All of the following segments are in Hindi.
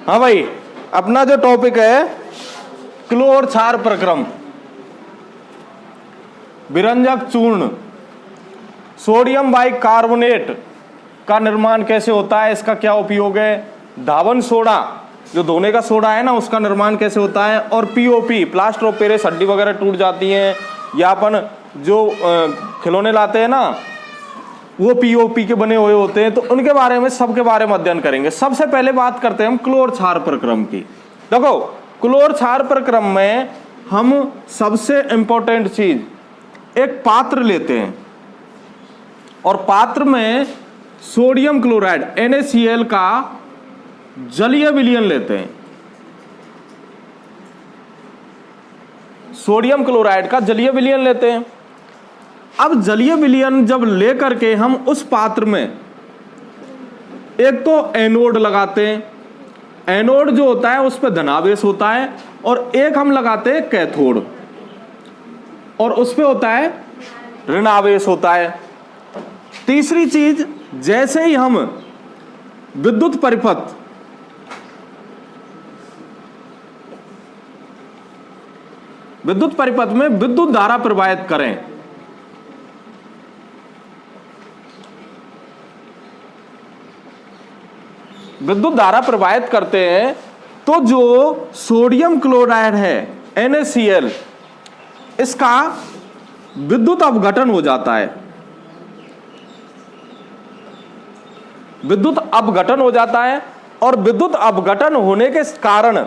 हाँ भाई, अपना जो टॉपिक है क्लोर क्षार प्रक्रम, विरंजक चूर्ण सोडियम बाइकार्बोनेट का निर्माण कैसे होता है, इसका क्या उपयोग है, धावन सोडा जो धोने का सोडा है ना उसका निर्माण कैसे होता है, और पीओपी प्लास्टर ऑफ पेरिस हड्डी वगैरह टूट जाती हैं, या अपन जो खिलौने लाते हैं ना वो पीओपी के बने हुए होते हैं, तो उनके बारे में सबके बारे में अध्ययन करेंगे। सबसे पहले बात करते हैं हम क्लोर क्षार प्रक्रम की। देखो क्लोर क्षार प्रक्रम में हम सबसे इंपॉर्टेंट चीज एक पात्र लेते हैं और पात्र में सोडियम क्लोराइड NaCl का जलीय विलयन लेते हैं, सोडियम क्लोराइड का जलीय विलयन लेते हैं। अब जलीय विलयन जब लेकर के हम उस पात्र में एक तो एनोड लगाते हैं, एनोड जो होता है उस पर धनावेश होता है, और एक हम लगाते हैं कैथोड और उस पे होता है ऋणावेश होता है। तीसरी चीज, जैसे ही हम विद्युत परिपथ में विद्युत धारा प्रवाहित करें, विद्युत धारा प्रवाहित करते हैं, तो जो सोडियम क्लोराइड है NaCl इसका विद्युत अपघटन हो जाता है, विद्युत अपघटन हो जाता है। और विद्युत अपघटन होने के कारण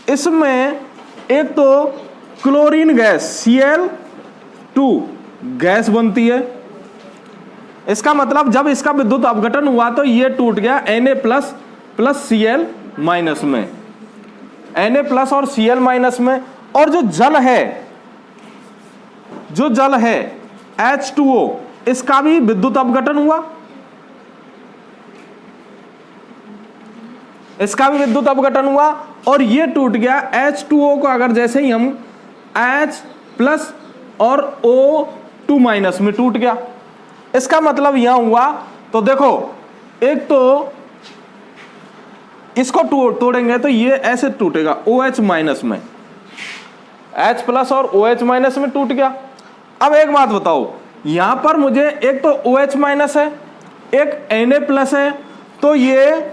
इसमें एक तो क्लोरीन गैस Cl2 गैस बनती है। इसका मतलब जब इसका विद्युत अपघटन हुआ तो ये टूट गया Na प्लस Cl माइनस में, Na प्लस और Cl माइनस में। और जो जल है H2O इसका भी विद्युत अपघटन हुआ, इसका भी विद्युत अपघटन हुआ और ये टूट गया। H2O को अगर जैसे ही हम H प्लस और O2 माइनस में टूट गया, इसका मतलब यहां हुआ। तो देखो एक तो इसको तोड़ेंगे तो ये ऐसे टूटेगा OH माइनस में, H प्लस और OH माइनस में टूट गया। अब एक बात बताओ, यहां पर मुझे एक तो OH माइनस है, एक Na प्लस है, तो ये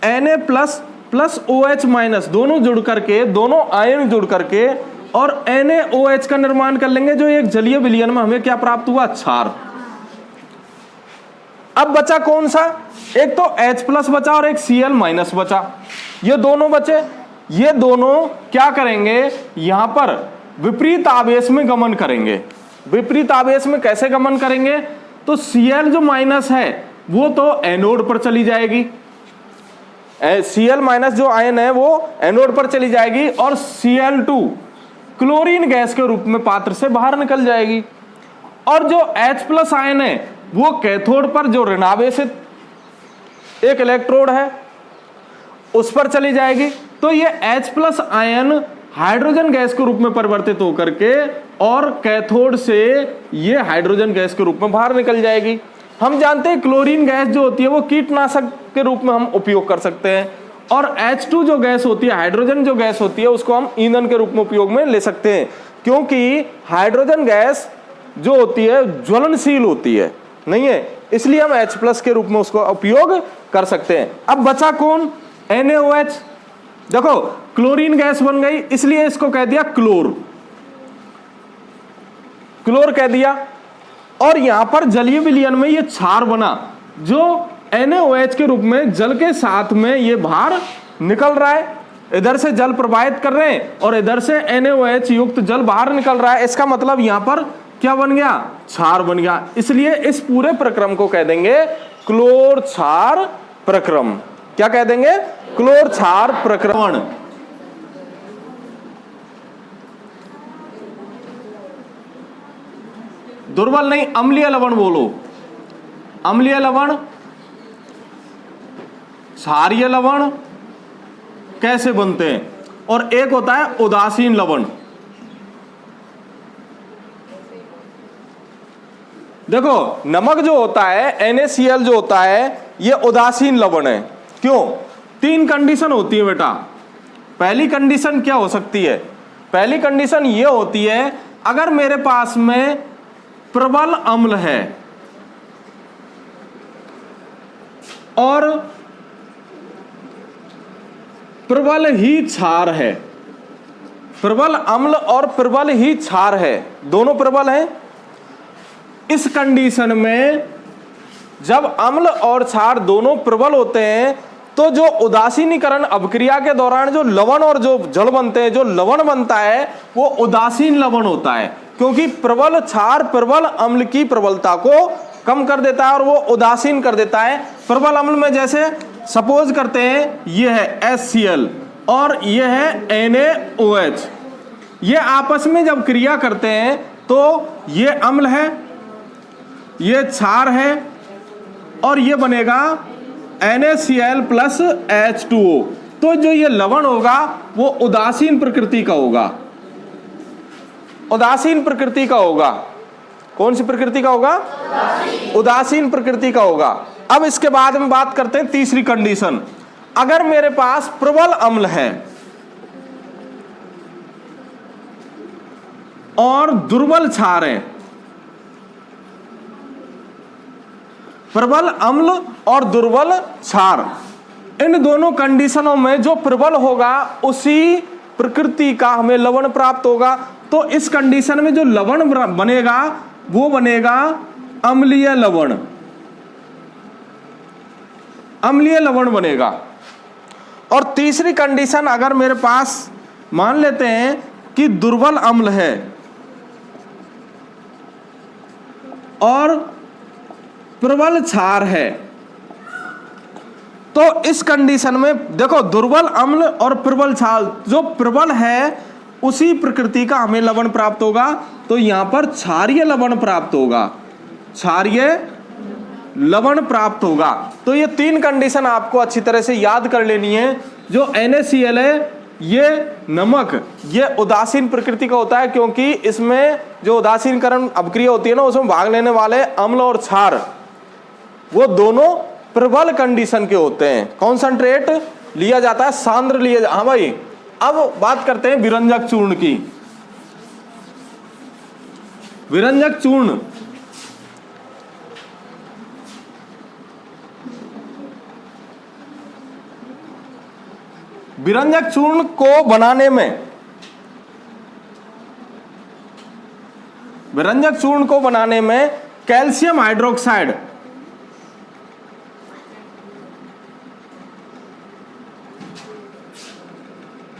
Na plus plus OH minus दोनों जुड़ करके, दोनों आयन जुड़ करके और NaOH का निर्माण कर लेंगे, जो एक जलीय विलयन में हमें क्या प्राप्त हुआ, क्षार। अब बचा कौन सा, एक तो H प्लस बचा और एक Cl माइनस बचा, ये दोनों बचे। ये दोनों क्या करेंगे, यहां पर विपरीत आवेश में गमन करेंगे। विपरीत आवेश में कैसे गमन करेंगे, तो Cl जो माइनस है वो तो एनोड पर चली जाएगी, Cl माइनस जो आयन है वो एनोड पर चली जाएगी, और Cl2 क्लोरीन गैस के रूप में पात्र से बाहर निकल जाएगी। और जो H प्लस आयन है वो कैथोड पर जो ऋणावेशित एक इलेक्ट्रोड है उस पर चली जाएगी। तो ये H plus ion hydrogen gas के रूप में परिवर्तित होकर के और कैथोड से ये हाइड्रोजन गैस के रूप में बाहर निकल जाएगी। हम जानते हैं क्लोरीन गैस जो होती है वो कीटनाशक के रूप में हम उपयोग कर सकते हैं, और H2 जो गैस होती है, हाइड्रोजन जो गैस होती है, उसको हम ईंधन के रूप में उपयोग में ले सकते हैं, क्योंकि हाइड्रोजन गैस जो होती है ज्वलनशील होती है नहीं है, इसलिए हम H प्लस के रूप में उसको उपयोग कर सकते हैं। अब बचा कौन, NaOH। देखो क्लोरीन गैस बन गई, इसलिए इसको कह दिया क्लोर, क्लोर कह दिया। और यहां पर जलीय विलयन में ये क्षार बना, जो NaOH के रूप में जल के साथ में ये बाहर निकल रहा है, इधर से जल प्रवाहित कर रहे हैं और इधर से NaOH युक्त जल बाहर निकल रहा है। इसका मतलब यहां पर क्या बन गया, क्षार बन गया। इसलिए इस पूरे प्रक्रम को कह देंगे क्लोर क्षार प्रक्रम। क्या कह देंगे, क्लोर क्षार प्रक्रमण। दुर्बल नहीं, अम्लीय लवण बोलो, अम्लीय लवण, क्षारीय लवण कैसे बनते हैं, और एक होता है उदासीन लवण। देखो नमक जो होता है NaCl जो होता है ये उदासीन लवण है। क्यों, तीन कंडीशन होती है बेटा। पहली कंडीशन क्या हो सकती है? पहली कंडीशन ये होती है, अगर मेरे पास में प्रबल अम्ल है और प्रबल ही क्षार है, प्रबल अम्ल और प्रबल ही क्षार है, दोनों प्रबल हैं। इस कंडीशन में जब अम्ल और क्षार दोनों प्रबल होते हैं तो जो उदासीनीकरण अभिक्रिया के दौरान जो लवण और जो जल बनते हैं, जो लवण बनता है वो उदासीन लवण होता है, क्योंकि प्रबल क्षार प्रबल अम्ल की प्रबलता को कम कर देता है और वो उदासीन कर देता है। प्रबल अम्ल में जैसे सपोज करते हैं ये है HCl और ये है NaOH, ये आपस में जब क्रिया करते हैं तो ये अम्ल है, ये क्षार है और ये बनेगा NaCl प्लस H2O। तो जो ये लवण होगा वो उदासीन प्रकृति का होगा, उदासीन प्रकृति का होगा। कौन सी प्रकृति का होगा? उदासीन प्रकृति का होगा। अब इसके बाद में बात करते हैं तीसरी कंडीशन। अगर मेरे पास प्रबल अम्ल है और दुर्बल क्षार है, प्रबल अम्ल और दुर्बल क्षार, इन दोनों कंडीशनों में जो प्रबल होगा उसी प्रकृति का हमें लवण प्राप्त होगा। तो इस कंडीशन में जो लवण बनेगा वो बनेगा अम्लीय लवण, अम्लीय लवण बनेगा। और तीसरी कंडीशन, अगर मेरे पास मान लेते हैं कि दुर्बल अम्ल है और प्रबल क्षार है, तो इस कंडीशन में देखो दुर्बल अम्ल और प्रबल क्षार, जो प्रबल है उसी प्रकृति का हमें लवण प्राप्त होगा। तो यहां पर क्षारीय लवण प्राप्त होगा, क्षारीय लवण प्राप्त होगा। तो ये तीन कंडीशन आपको अच्छी तरह से याद कर लेनी है। जो NaCl है ये नमक, ये उदासीन प्रकृति का होता है, क्योंकि इसमें जो उदासीनकरण अभिक्रिया होती है ना, उसमें भाग लेने वाले अम्ल और क्षार वो दोनों प्रबल कंडीशन के होते हैं। कॉन्सेंट्रेट लिया जाता है, सांद्र लिया हाँ भाई। अब बात करते हैं विरंजक चूर्ण की। विरंजक चूर्ण, विरंजक चूर्ण को बनाने में, विरंजक चूर्ण को बनाने में कैल्शियम हाइड्रोक्साइड,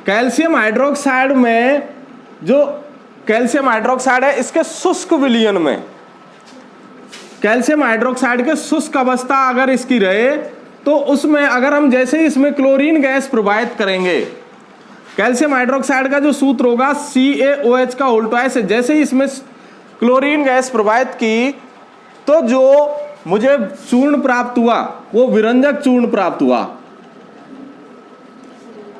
कैल्शियम हाइड्रोक्साइड में जो कैल्शियम हाइड्रोक्साइड है इसके शुष्क विलयन में, कैल्शियम हाइड्रोक्साइड के शुष्क अवस्था अगर इसकी रहे तो उसमें अगर हम जैसे ही इसमें क्लोरीन गैस प्रवाहित करेंगे, कैल्शियम हाइड्रोक्साइड का जो सूत्र होगा CaOH का उल्टा से, जैसे ही इसमें क्लोरीन गैस प्रवाहित की तो जो मुझे चूर्ण प्राप्त हुआ वो विरंजक चूर्ण प्राप्त हुआ,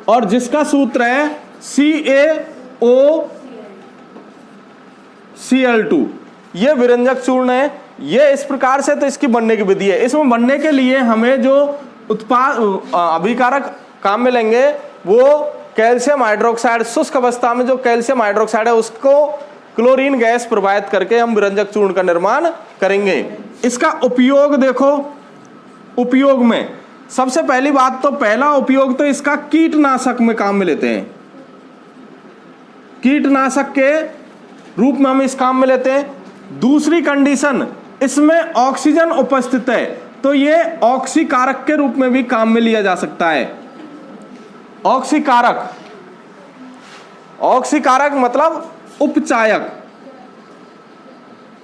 और जिसका सूत्र है CaOCl2। ये विरंजक चूर्ण है। ये इस प्रकार से, तो इसकी बनने की विधि है। इसमें बनने के लिए हमें जो उत्पाद अभिकारक काम में लेंगे वो कैल्शियम हाइड्रोक्साइड, शुष्क अवस्था में जो कैल्शियम हाइड्रोक्साइड है उसको क्लोरीन गैस प्रवाहित करके हम विरंजक चूर्ण का निर्माण करेंगे। इसका उपयोग देखो, उपयोग में सबसे पहली बात तो पहला उपयोग तो इसका कीटनाशक में काम में लेते हैं, कीटनाशक के रूप में हम इस काम में लेते हैं। दूसरी कंडीशन, इसमें ऑक्सीजन उपस्थित है तो ये ऑक्सीकारक के रूप में भी काम में लिया जा सकता है। ऑक्सीकारक, ऑक्सीकारक मतलब उपचायक,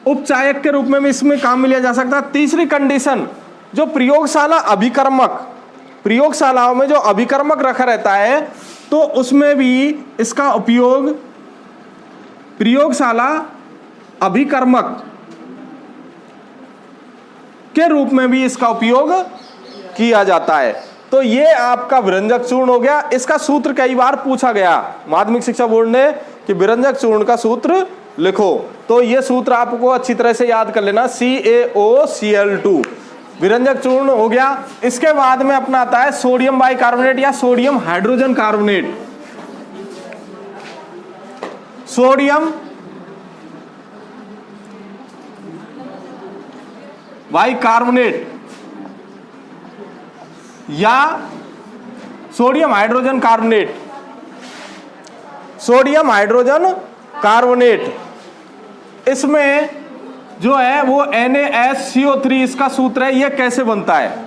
उपचायक के रूप में भी इसमें काम में लिया जा सकता है। तीसरी कंडीशन, जो प्रयोगशाला अभिकर्मक, प्रयोगशालाओं में जो अभिकर्मक रखा रहता है तो उसमें भी इसका उपयोग प्रयोगशाला अभिकर्मक के रूप में भी इसका उपयोग किया जाता है। तो ये आपका विरंजक चूर्ण हो गया। इसका सूत्र कई बार पूछा गया माध्यमिक शिक्षा बोर्ड ने कि विरंजक चूर्ण का सूत्र लिखो, तो ये सूत्र आपको अच्छी तरह से याद कर लेना, CaOCl2। विरंजक चूर्ण हो गया। इसके बाद में अपना आता है सोडियम बाइकार्बोनेट या sodium hydrogen carbonate. Sodium bicarbonate या sodium hydrogen carbonate. Sodium hydrogen carbonate, इसमें जो है वो NaSCO3 इसका सूत्र है। ये कैसे बनता है,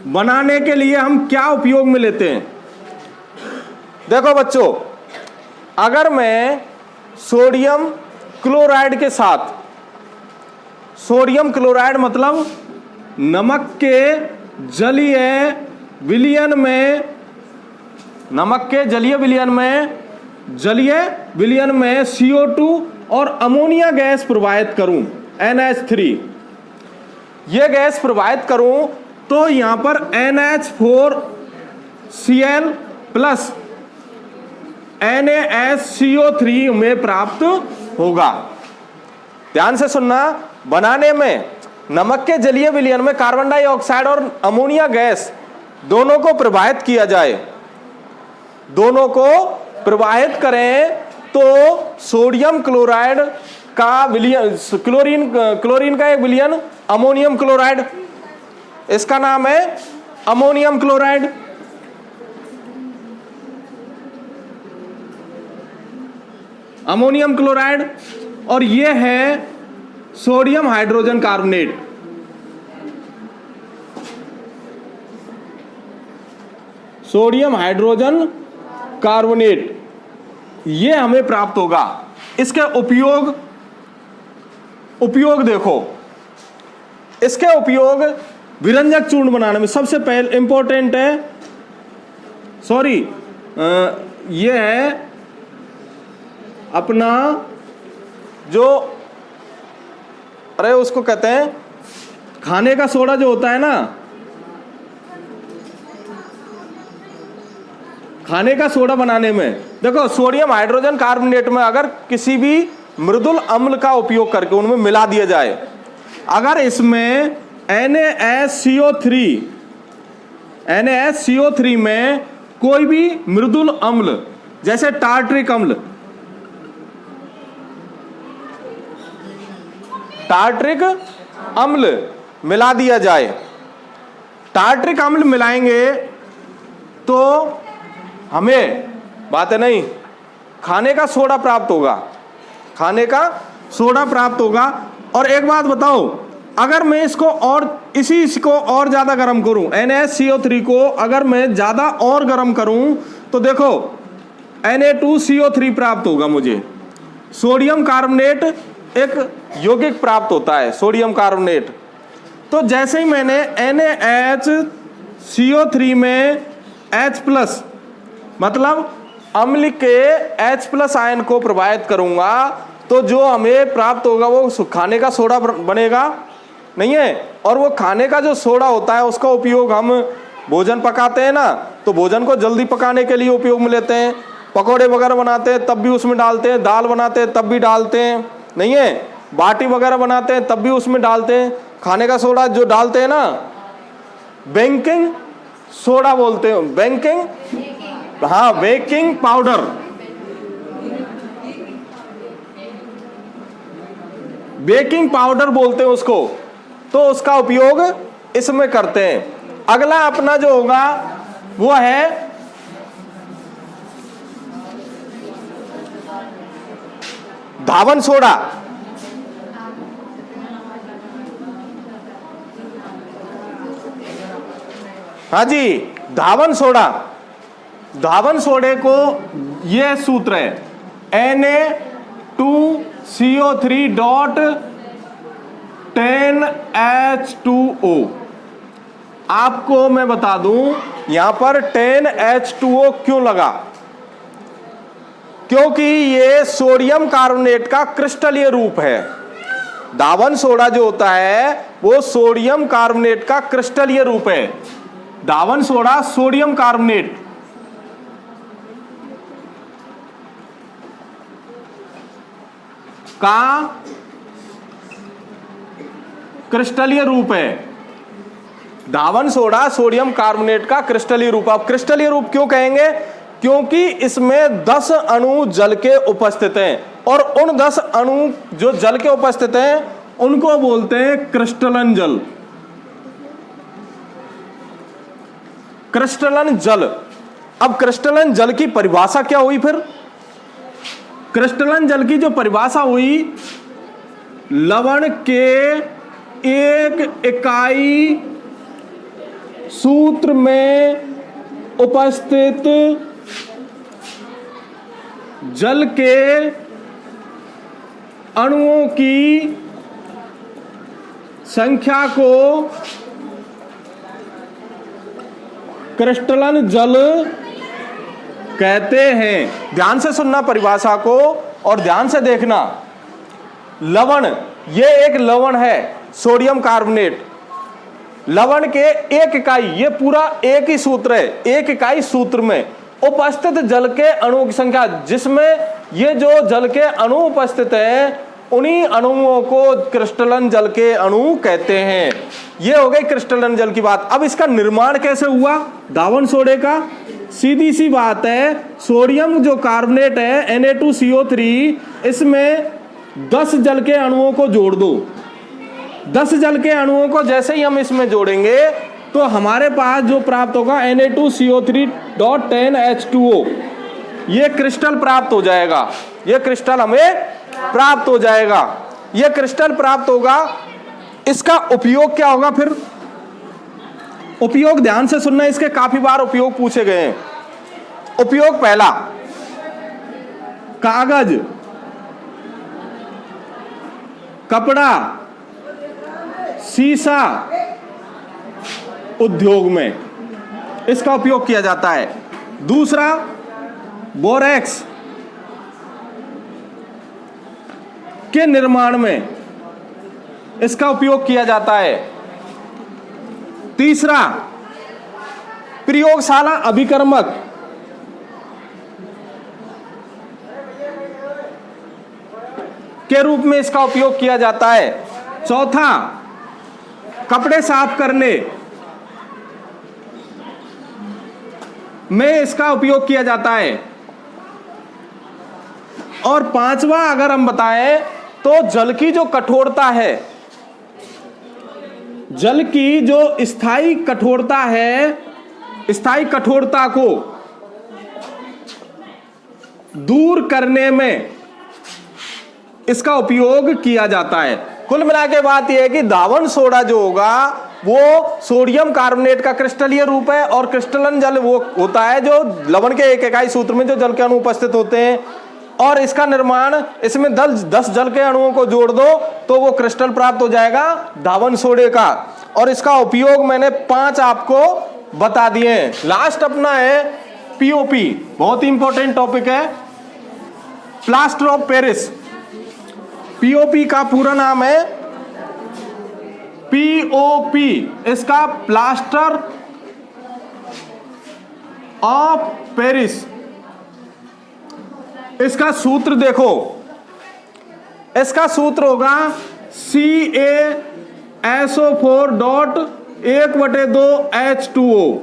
बनाने के लिए हम क्या उपयोग में लेते हैं? देखो बच्चों, अगर मैं सोडियम क्लोराइड के साथ, सोडियम क्लोराइड मतलब नमक के जलीय विलयन में, नमक के जलीय विलयन में CO2 और अमोनिया गैस प्रवाहित करूं, NH3, ये गैस प्रवाहित करूं तो यहां पर NH4Cl प्लस NaSCO3 में प्राप्त होगा। ध्यान से सुनना, बनाने में नमक के जलीय विलयन में कार्बन डाइऑक्साइड और अमोनिया गैस दोनों को प्रवाहित किया जाए, दोनों को प्रवाहित करें तो सोडियम क्लोराइड का विलयन, क्लोरीन का एक विलयन अमोनियम क्लोराइड, इसका नाम है अमोनियम क्लोराइड। अमोनियम क्लोराइड, और ये है sodium hydrogen carbonate. Sodium hydrogen carbonate ये हमें प्राप्त होगा। इसके उपयोग देखो, इसके उपयोग विरंजक चूर्ण बनाने में सबसे पहले इंपॉर्टेंट है, सॉरी ये है अपना जो, अरे उसको कहते हैं खाने का सोडा जो होता है ना, खाने का सोडा बनाने में देखो सोडियम हाइड्रोजन कार्बोनेट में अगर किसी भी मृदुल अम्ल का उपयोग करके उनमें मिला दिया जाए, अगर इसमें NaSCO3 में कोई भी मृदुल अम्ल जैसे टार्ट्रिक अम्ल मिला दिया जाए, टार्ट्रिक अम्ल मिलाएंगे तो हमें बात है नहीं, खाने का सोडा प्राप्त होगा, खाने का सोडा प्राप्त होगा। और एक बात बताओ, अगर मैं इसको और इसको और ज्यादा गर्म करूं, NaCO3 को अगर मैं ज्यादा और गर्म करूं तो देखो Na2CO3 प्राप्त होगा मुझे। सोडियम कार्बोनेट एक यौगिक प्राप्त होता है, सोडियम कार्बोनेट। तो जैसे ही मैंने NaHCO3 में H+ मतलब अम्ल के H+ आयन को प्रवाहित करूंगा तो जो हमें प्राप्त होगा वो खाने का सोडा बनेगा नहीं है। और वो खाने का जो सोडा होता है उसका उपयोग हम भोजन पकाते हैं ना, तो भोजन को जल्दी पकाने के लिए उपयोग में लेते हैं। पकौड़े वगैरह बनाते हैं तब भी उसमें डालते हैं, दाल बनाते हैं तब भी डालते हैं नहीं है, बाटी वगैरह बनाते हैं तब भी उसमें डालते हैं। खाने का सोडा जो डालते हैं ना, बेकिंग सोडा बोलते हैं, बेकिंग पाउडर, बेकिंग पाउडर बोलते हैं उसको, तो उसका उपयोग इसमें करते हैं। अगला अपना जो होगा वो है धावन सोडा। हाँ जी, धावन सोडा, धावन सोडे को यह सूत्र है Na2CO3.10H2O। आपको मैं बता दूं यहां पर 10H2O क्यों लगा, क्योंकि ये सोडियम कार्बोनेट का क्रिस्टलीय रूप है। धावन सोडा जो होता है वो सोडियम कार्बोनेट का क्रिस्टलीय रूप है। धावन सोडा सोडियम कार्बोनेट का क्रिस्टलीय रूप है। धावन सोडा सोडियम कार्बोनेट का क्रिस्टलीय रूप। अब क्रिस्टलीय रूप क्यों कहेंगे? क्योंकि इसमें 10 अणु जल के उपस्थित हैं और उन 10 अणु जो जल के उपस्थित हैं उनको बोलते हैं क्रिस्टलन जल। क्रिस्टलन जल। अब क्रिस्टलन जल की परिभाषा क्या हुई फिर? क्रिस्टलन जल की जो परिभाषा हुई, लवण के एक इकाई सूत्र में उपस्थित जल के अणुओं की संख्या को क्रिस्टलन जल कहते हैं। ध्यान से सुनना परिभाषा को और ध्यान से देखना। लवण, ये एक लवण है सोडियम कार्बोनेट। लवण के एक इकाई, ये पूरा एक ही सूत्र है, एक इकाई सूत्र में उपस्थित जल के अणुओं की संख्या, जिसमें ये जो जल के अणु उपस्थित है उन्हीं अणुओं को क्रिस्टलन जल के अणु कहते हैं। ये हो गई क्रिस्टलन जल की बात। अब इसका निर्माण कैसे हुआ धावन सोडे का? सीधी सी बात है, सोडियम जो कार्बोनेट है Na2CO3, इसमें 10 जल के अणुओं को जोड़ दो। 10 जल के अणुओं को जैसे ही हम इसमें जोड़ेंगे तो हमारे पास जो प्राप्त होगा Na2CO3.10H2O, ये क्रिस्टल प्राप्त हो जाएगा। ये क्रिस्टल हमें प्राप्त हो जाएगा। ये क्रिस्टल प्राप्त होगा। इसका उपयोग क्या होगा फिर? उपयोग ध्यान से सुनना, इसके काफी बार उपयोग पूछे गए हैं। उपयोग पहला, कागज, कपड़ा, सीसा उद्योग में इसका उपयोग किया जाता है। दूसरा, बोरेक्स के निर्माण में इसका उपयोग किया जाता है। तीसरा, प्रयोगशाला अभिकर्मक के रूप में इसका उपयोग किया जाता है। चौथा, कपड़े साफ करने में इसका उपयोग किया जाता है। और पांचवा अगर हम बताएं तो जल की जो कठोरता है, जल की जो स्थायी कठोरता है, स्थायी कठोरता को दूर करने में इसका उपयोग किया जाता है। कुल मिला के बात यह है कि धावन सोडा जो होगा वो सोडियम कार्बोनेट का क्रिस्टलीय रूप है और क्रिस्टलन जल वो होता है जो लवण के एक इकाई सूत्र में जो जल के अणु उपस्थित होते हैं। और इसका निर्माण, इसमें 10 जल के अणुओं को जोड़ दो तो वो क्रिस्टल प्राप्त हो जाएगा धावन सोडे का। और इसका उपयोग मैंने 5 आपको बता दिए हैं। लास्ट अपना है पीओपी, बहुत ही इंपॉर्टेंट टॉपिक है, प्लास्टर ऑफ पेरिस। पीओपी का पूरा नाम है पीओपी, इसका प्लास्टर ऑफ पेरिस। इसका सूत्र देखो, इसका सूत्र होगा CaSO4.1/2H2O।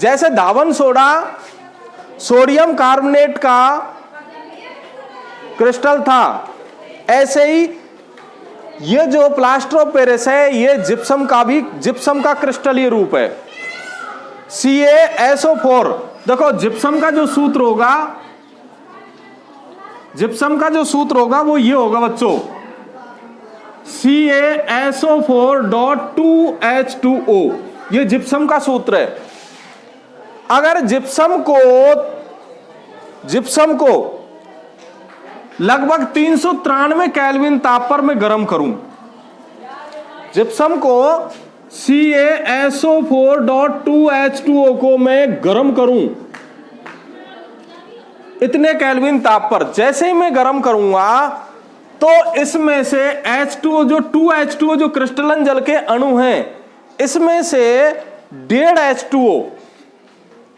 जैसे धावन सोडा सोडियम कार्बोनेट का क्रिस्टल था, ऐसे ही ये जो प्लास्टर ऑफ पेरिस है ये जिप्सम का भी, जिप्सम का क्रिस्टलीय रूप है CaSO4। देखो जिप्सम का जो सूत्र होगा, जिप्सम का जो सूत्र होगा वो ये होगा बच्चों, CaSO4.2H2O। ये जिप्सम का सूत्र है। अगर जिप्सम को लगभग 393 केल्विन ताप पर मैं गर्म करूं, जिप्सम को CaSO4.2H2O को मैं गर्म करूं इतने केल्विन ताप पर, जैसे ही मैं गर्म करूंगा तो इसमें से H2O जो 2H2O जो क्रिस्टलन जल के अणु हैं, इसमें से 1.5 H2O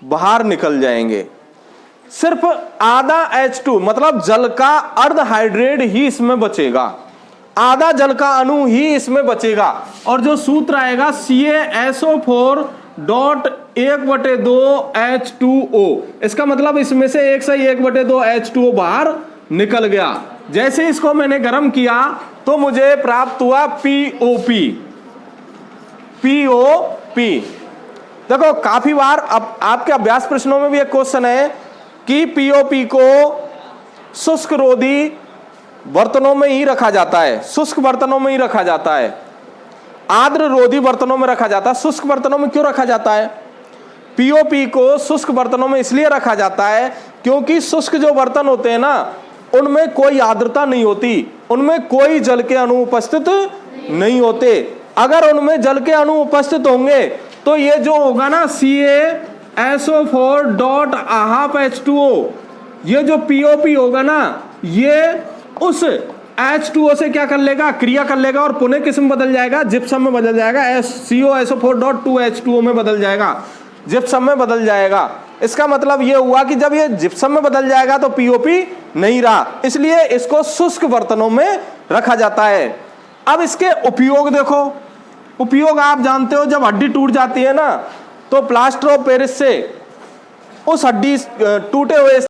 बाहर निकल जाएंगे। सिर्फ आधा H2 मतलब जल का अर्ध हाइड्रेट ही इसमें बचेगा। आधा जल का अणु ही इसमें बचेगा। और जो सूत्र आएगा CaSO4.1/2H2O, इसका मतलब इसमें से 1 से 1/2 H2O बाहर निकल गया। जैसे इसको मैंने गर्म किया तो मुझे प्राप्त हुआ POP। देखो काफी बार अब आपके अभ्यास प्रश्नों में भी एक क्वेश्चन है कि POP को शुष्क रोधी बर्तनों में ही रखा जाता है, शुष्क बर्तनों में ही रखा जाता है, आर्द्र रोधी बर्तनों में रखा जाता है। शुष्क बर्तनों में क्यों रखा जाता है? POP को शुष्क बर्तनों में इसलिए रखा जाता है क्योंकि शुष्क जो बर्तन होते हैं ना, उनमें कोई आर्द्रता नहीं होती, उनमें कोई जल के अणु उपस्थित नहीं होते। अगर उनमें जल के अणु उपस्थित होंगे तो ये जो होगा ना CaSO4.1/2H2O, ये जो POP होगा ना, ये उस H2O से क्या कर लेगा, क्रिया कर लेगा और पुनः किस्म बदल जाएगा, जिप्सम में बदल जाएगा, CaSO4.2H2O में बदल जाएगा, जिप्सम में बदल जाएगा। इसका मतलब ये हुआ कि जब ये जिप्सम में बदल जाएगा तो POP नहीं रहा, इसलिए इसको शुष्क बर्तनों में रखा जाता है। अब इसके उपयोग देखो, उपयोग आप जानते हो, जब हड्डी टूट जाती है ना तो प्लास्टर ऑफ पेरिस से उस हड्डी टूटे हुए